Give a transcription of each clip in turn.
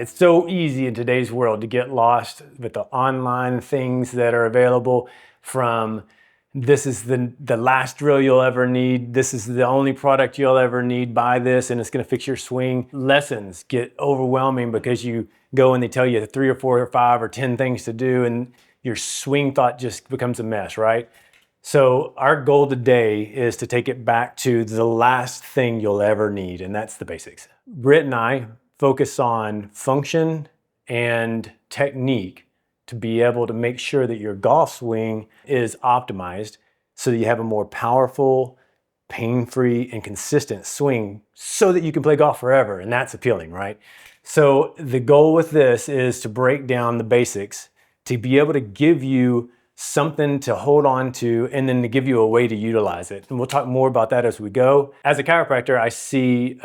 It's so easy in today's world to get lost with the online things that are available, from this is the last drill you'll ever need, this is the only product you'll ever need, buy this and it's going to fix your swing. Lessons get overwhelming because you go and they tell you 3 or 4 or 5 or 10 things to do, and your swing thought just becomes a mess, right? So our goal today is to take it back to the last thing you'll ever need, and that's the basics. Britt and I focus on function and technique to be able to make sure that your golf swing is optimized so that you have a more powerful, pain-free, and consistent swing so that you can play golf forever, and that's appealing, right? So the goal with this is to break down the basics, to be able to give you something to hold on to, and then to give you a way to utilize it. And we'll talk more about that as we go. As a chiropractor, I see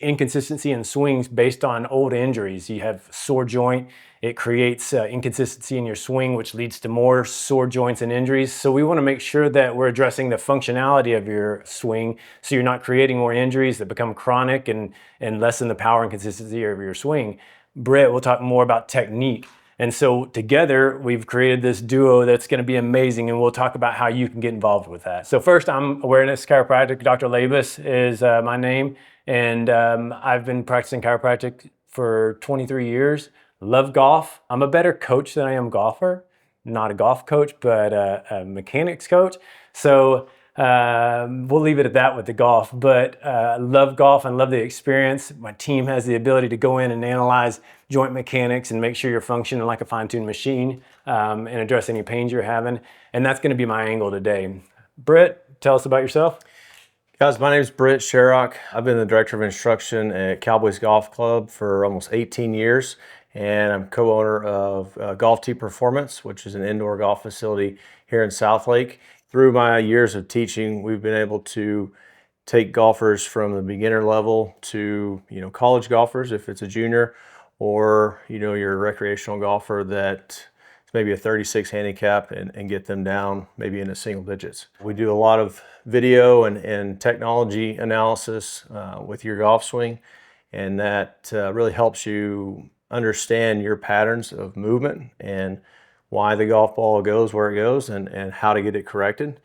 inconsistency in swings based on old injuries. You have sore joint, it creates inconsistency in your swing, which leads to more sore joints and injuries. So we want to make sure that we're addressing the functionality of your swing so you're not creating more injuries that become chronic and lessen the power and consistency of your swing. Britt will talk more about technique. And so together we've created this duo that's going to be amazing, and we'll talk about how you can get involved with that. So first, I'm Awareness Chiropractic. Dr. Labus is my name, and I've been practicing chiropractic for 23 years. Love golf. I'm a better coach than I am golfer. Not a golf coach, but a mechanics coach. So we'll leave it at that with the golf, but love golf and love the experience. My team has the ability to go in and analyze joint mechanics and make sure you're functioning like a fine-tuned machine, and address any pains you're having. And that's going to be my angle today. Britt, tell us about yourself. Guys, my name is Britt Sharrock. I've been the director of instruction at Cowboys Golf Club for almost 18 years, and I'm co-owner of Golf Tee Performance, which is an indoor golf facility here in Southlake. Through my years of teaching, we've been able to take golfers from the beginner level to, college golfers if it's a junior, or, you're a recreational golfer that maybe a 36 handicap, and get them down maybe into single digits. We do a lot of video and technology analysis with your golf swing, and that really helps you understand your patterns of movement and why the golf ball goes where it goes, and how to get it corrected.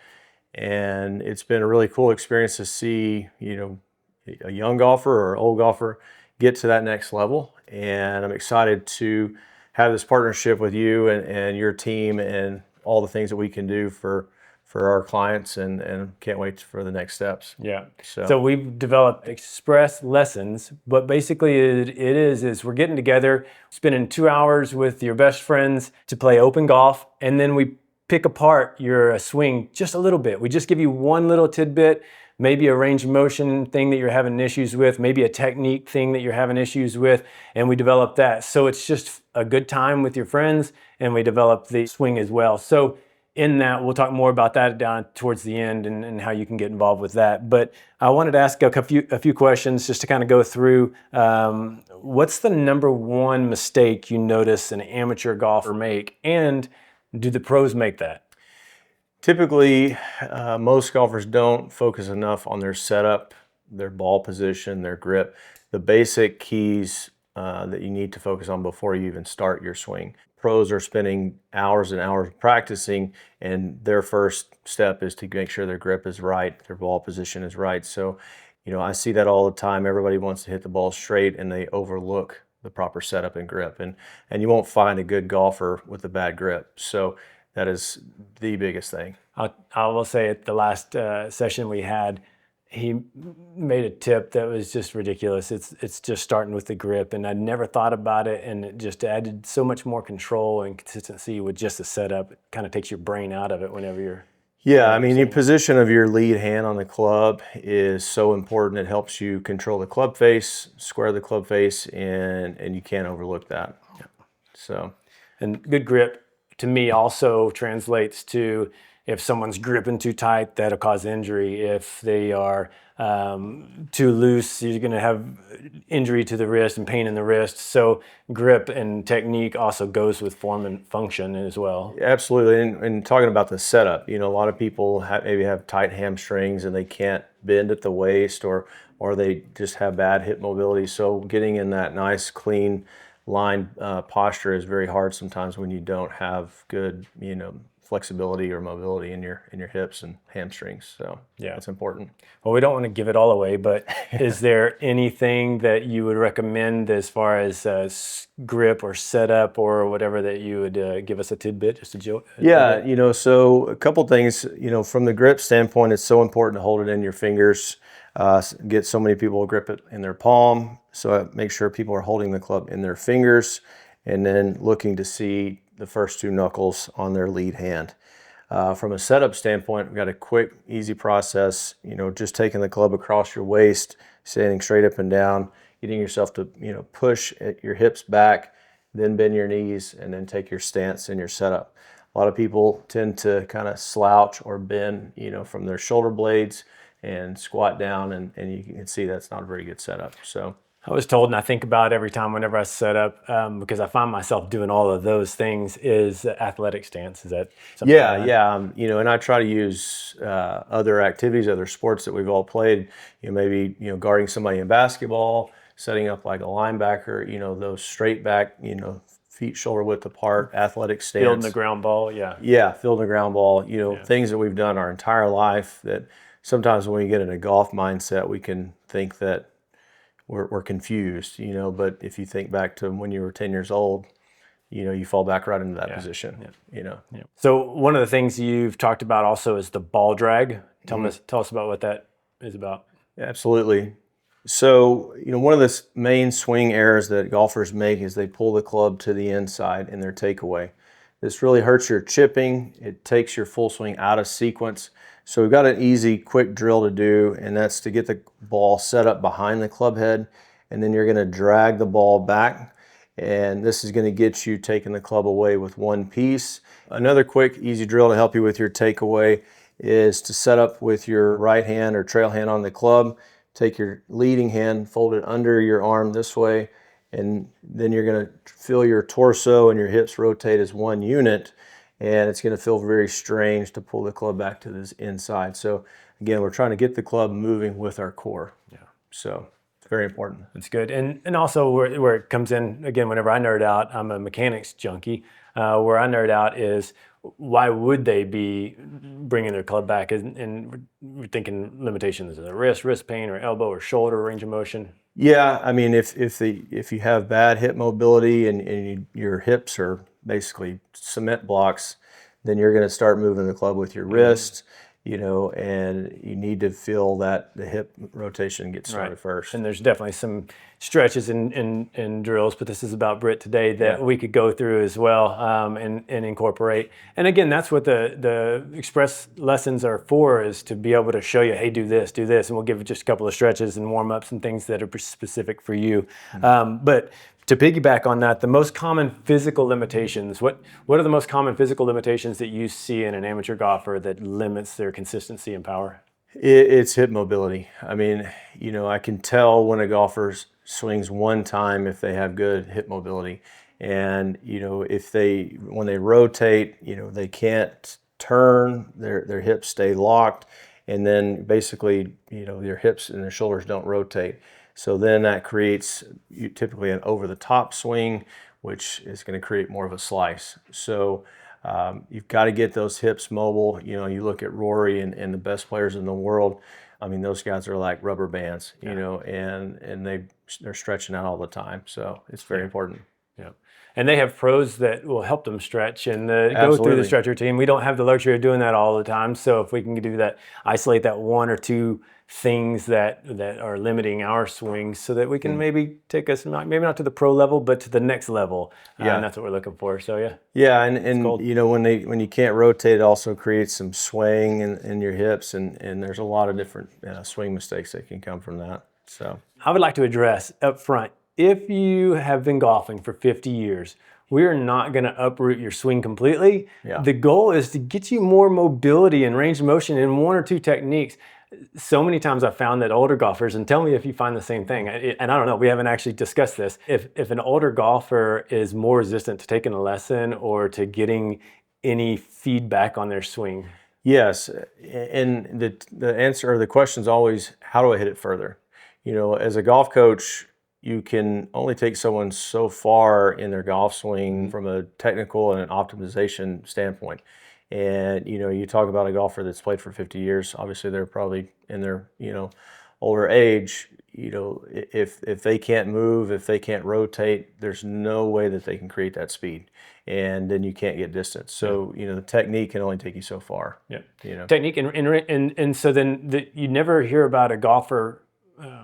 And it's been a really cool experience to see, a young golfer or old golfer get to that next level. And I'm excited to have this partnership with you and your team, and all the things that we can do for our clients, and can't wait for the next steps. Yeah. So we've developed express lessons, but basically it is we're getting together, spending 2 hours with your best friends to play open golf, and then we pick apart your swing just a little bit. We just give you one little tidbit, maybe a range of motion thing that you're having issues with, maybe a technique thing that you're having issues with, and we develop that. So it's just a good time with your friends, and we develop the swing as well. So in that, we'll talk more about that down towards the end, and how you can get involved with that. But I wanted to ask a few questions just to kind of go through. What's the number one mistake you notice an amateur golfer make, and do the pros make that? Typically, most golfers don't focus enough on their setup, their ball position, their grip, the basic keys that you need to focus on before you even start your swing. Pros are spending hours and hours practicing, and their first step is to make sure their grip is right, their ball position is right. So, I see that all the time. Everybody wants to hit the ball straight, and they overlook the proper setup and grip. And you won't find a good golfer with a bad grip. So that is the biggest thing. I will say at the last session we had, he made a tip that was just ridiculous. It's just starting with the grip, and I'd never thought about it, and it just added so much more control and consistency with just the setup. It kind of takes your brain out of it whenever you're... Yeah, I mean, the position of your lead hand on the club is so important. It helps you control the club face, square the club face, and you can't overlook that. Yeah. So, and good grip to me also translates to, if someone's gripping too tight, that'll cause injury. If they are too loose, you're going to have injury to the wrist and pain in the wrist. So grip and technique also goes with form and function as well. Absolutely. And talking about the setup, a lot of people maybe have tight hamstrings and they can't bend at the waist, or they just have bad hip mobility. So getting in that nice, clean line posture is very hard sometimes when you don't have good, flexibility or mobility in your hips and hamstrings. So Yeah. that's important. Well, we don't want to give it all away, but is there anything that you would recommend as far as grip or setup or whatever that you would give us a tidbit, just a joke? Yeah, so a couple things, from the grip standpoint, it's so important to hold it in your fingers. Get so many people to grip it in their palm. So make sure people are holding the club in their fingers and then looking to see the first two knuckles on their lead hand. From a setup standpoint, we've got a quick, easy process, just taking the club across your waist, standing straight up and down, getting yourself to, push your hips back, then bend your knees, and then take your stance in your setup. A lot of people tend to kind of slouch or bend, from their shoulder blades and squat down, and you can see that's not a very good setup. So I was told, and I think about every time whenever I set up, because I find myself doing all of those things, is athletic stance. Is that something? Yeah. And I try to use other activities, other sports that we've all played. Maybe guarding somebody in basketball, setting up like a linebacker. Those straight back, feet shoulder width apart, athletic stance. Fielding the ground ball, yeah. Yeah, fielding the ground ball. Things that we've done our entire life that sometimes when we get in a golf mindset, we can think that we're confused, but if you think back to when you were 10 years old, you fall back right into that position, Yeah. So one of the things you've talked about also is the ball drag. Tell us about what that is about. Absolutely. So, one of the main swing errors that golfers make is they pull the club to the inside in their takeaway. This really hurts your chipping. It takes your full swing out of sequence. So we've got an easy, quick drill to do, and that's to get the ball set up behind the club head, and then you're going to drag the ball back, and this is going to get you taking the club away with one piece. Another quick, easy drill to help you with your takeaway is to set up with your right hand or trail hand on the club. Take your leading hand, fold it under your arm this way, and then you're going to feel your torso and your hips rotate as one unit, and it's going to feel very strange to pull the club back to this inside. So again, we're trying to get the club moving with our core. Yeah. So it's very important. That's good. And also where it comes in, again, whenever I nerd out, I'm a mechanics junkie. Where I nerd out is why would they be bringing their club back? And we're thinking limitations, is it wrist pain or elbow or shoulder range of motion? Yeah, I mean, if you have bad hip mobility and your hips are basically cement blocks, then you're going to start moving the club with your wrist, and you need to feel that the hip rotation gets started first. And there's definitely some stretches and drills, but this is about Britt today that we could go through as well and incorporate. And again, that's what the express lessons are for, is to be able to show you, hey, do this, and we'll give you just a couple of stretches and warm-ups and things that are specific for you. But to piggyback on that, the most common physical limitations, what are the most common physical limitations that you see in an amateur golfer that limits their consistency and power? It's hip mobility. I mean, I can tell when a golfer swings one time if they have good hip mobility. And, when they rotate, they can't turn, their hips stay locked. And then basically, their hips and their shoulders don't rotate. So then that creates typically an over-the-top swing, which is going to create more of a slice. So you've got to get those hips mobile. You look at Rory and the best players in the world. I mean, those guys are like rubber bands, and they're stretching out all the time. So it's very important. Yeah. And they have pros that will help them stretch and go through the stretch routine. We don't have the luxury of doing that all the time. So if we can do that, isolate that one or two things that are limiting our swings so that we can maybe take us, maybe not to the pro level, but to the next level. And that's what we're looking for. So yeah, and when you can't rotate, it also creates some swaying in your hips, and there's a lot of different swing mistakes that can come from that. So I would like to address up front, if you have been golfing for 50 years, we are not going to uproot your swing completely. Yeah. The goal is to get you more mobility and range of motion in one or two techniques. So many times I've found that older golfers, and tell me if you find the same thing, and I don't know, we haven't actually discussed this, if an older golfer is more resistant to taking a lesson or to getting any feedback on their swing. Yes, and the answer or the question is always, how do I hit it further? As a golf coach, you can only take someone so far in their golf swing from a technical and an optimization standpoint. And, you talk about a golfer that's played for 50 years, obviously they're probably in their, older age. If they can't move, if they can't rotate, there's no way that they can create that speed. And then you can't get distance. So, the technique can only take you so far. Yeah. Technique. And so then you never hear about a golfer,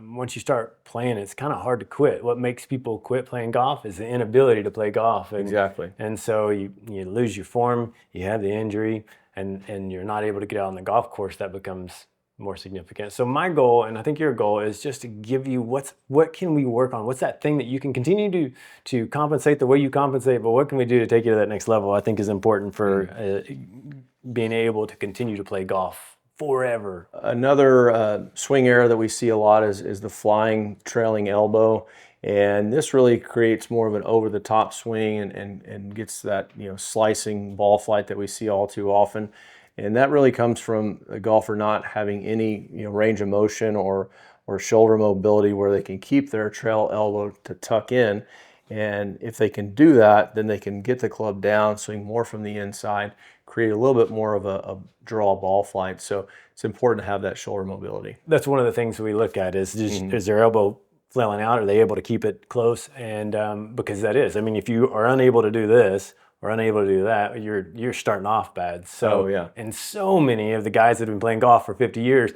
once you start playing, it's kind of hard to quit. What makes people quit playing golf is the inability to play golf. Exactly. And so you lose your form, you have the injury, and you're not able to get out on the golf course. That becomes more significant. So my goal, and I think your goal, is just to give you what can we work on? What's that thing that you can continue to compensate the way you compensate, but what can we do to take you to that next level? I think is important for being able to continue to play golf forever. Another swing error that we see a lot is the flying trailing elbow. And this really creates more of an over-the-top swing and gets that slicing ball flight that we see all too often. And that really comes from a golfer not having any range of motion or shoulder mobility where they can keep their trail elbow to tuck in. And if they can do that, then they can get the club down, swing more from the inside, create a little bit more of a draw ball flight. So it's important to have that shoulder mobility. That's one of the things we look at is their elbow flailing out? Are they able to keep it close? And because that is, I mean, if you are unable to do this or unable to do that, you're starting off bad. So, and so many of the guys that have been playing golf for 50 years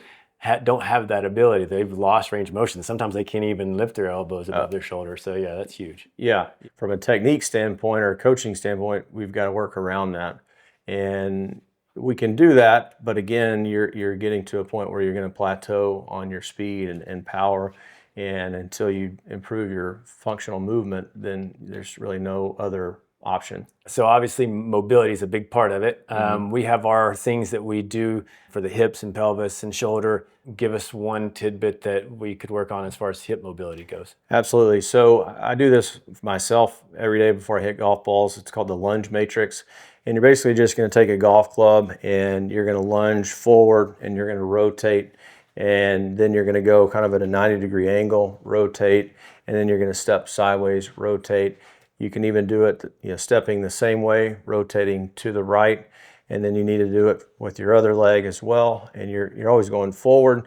don't have that ability. They've lost range of motion. Sometimes they can't even lift their elbows above their shoulder. So yeah, that's huge. Yeah, from a technique standpoint or a coaching standpoint, we've got to work around that. And we can do that, but again, you're getting to a point where you're going to plateau on your speed and power. And until you improve your functional movement, then there's really no other option. So obviously mobility is a big part of it. We have our things that we do for the hips and pelvis and shoulder. Give us one tidbit that we could work on as far as hip mobility goes. Absolutely. So I do this myself every day before I hit golf balls. It's called the lunge matrix. And you're basically just going to take a golf club and you're going to lunge forward and you're going to rotate. And then you're going to go kind of at a 90-degree angle, rotate, and then you're going to step sideways, rotate. You can even do it, stepping the same way, rotating to the right, and then you need to do it with your other leg as well. And you're always going forward,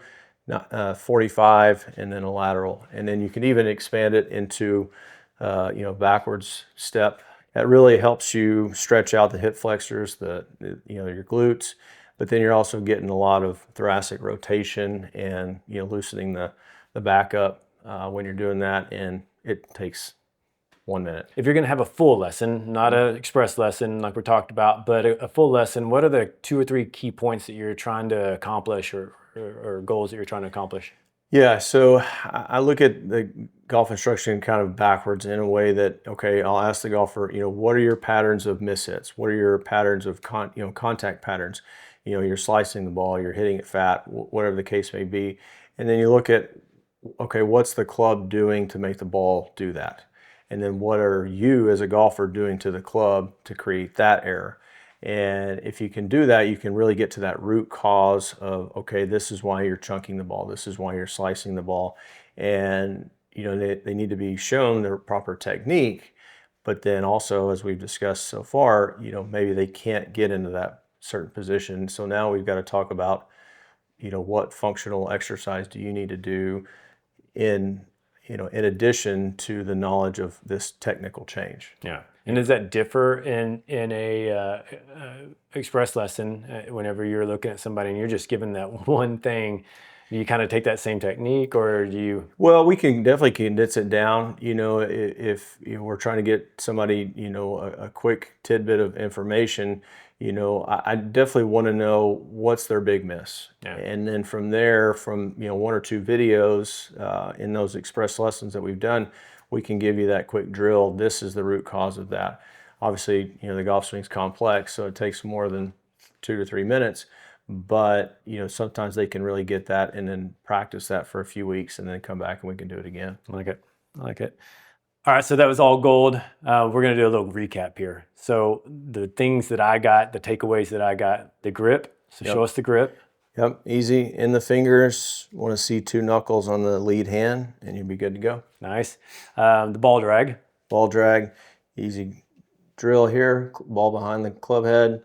45, and then a lateral. And then you can even expand it into, backwards step. That really helps you stretch out the hip flexors, your glutes. But then you're also getting a lot of thoracic rotation and loosening the back up when you're doing that, and it takes 1 minute. If you're going to have a full lesson, not an express lesson like we talked about, but a full lesson, what are the 2 or 3 key points that you're trying to accomplish or goals that you're trying to accomplish? Yeah, so I look at the golf instruction kind of backwards in a way that, okay, I'll ask the golfer, what are your patterns of mishits? What are your patterns of contact patterns? You're slicing the ball, you're hitting it fat, whatever the case may be. And then you look at, okay, what's the club doing to make the ball do that? And then what are you as a golfer doing to the club to create that error? And if you can do that, you can really get to that root cause of, okay, this is why you're chunking the ball. This is why you're slicing the ball. And, they need to be shown their proper technique. But then also, as we've discussed so far, maybe they can't get into that certain position. So now we've got to talk about, what functional exercise do you need to do in addition to the knowledge of this technical change. Yeah. And does that differ in a express lesson whenever you're looking at somebody and you're just given that one thing? Do you kind of take that same technique, or do you? Well, we can definitely condense it down. If we're trying to get somebody, a quick tidbit of information, I definitely want to know what's their big miss. Yeah. And then from there, from 1 or 2 videos in those express lessons that we've done, we can give you that quick drill. This is the root cause of that. Obviously, the golf swing's complex, so it takes more than 2 to 3 minutes. But sometimes they can really get that and then practice that for a few weeks and then come back and we can do it again. I like it. All right, so that was all gold. We're going to do a little recap here. So the things that I got, the takeaways that I got, the grip. So show us the grip. Yep, easy in the fingers. Want to see 2 knuckles on the lead hand, and you'll be good to go. Nice. The ball drag. Ball drag, easy drill here, ball behind the club head,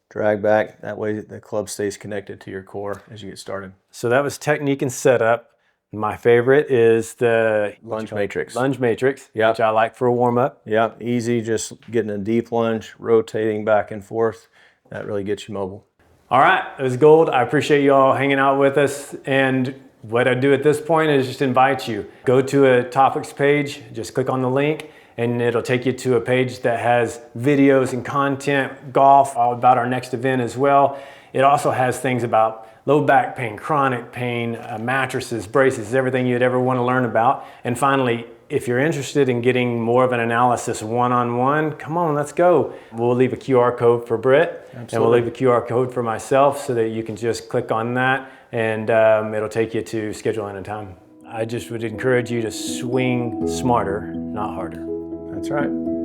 drag back. That way the club stays connected to your core as you get started. So that was technique and setup. My favorite is the Lunge matrix. lunge matrix, Yep. which I like for a warm up. Yep, easy, just getting a deep lunge, rotating back and forth. That really gets you mobile. All right, it was gold. I appreciate you all hanging out with us. And what I do at this point is just invite you. Go to a topics page, just click on the link, and it'll take you to a page that has videos and content, golf, all about our next event as well. It also has things about low back pain, chronic pain, mattresses, braces, everything you'd ever want to learn about. And finally, if you're interested in getting more of an analysis one-on-one, come on, let's go. We'll leave a QR code for Britt, and we'll leave a QR code for myself so that you can just click on that and it'll take you to scheduling a time. I just would encourage you to swing smarter, not harder. That's right.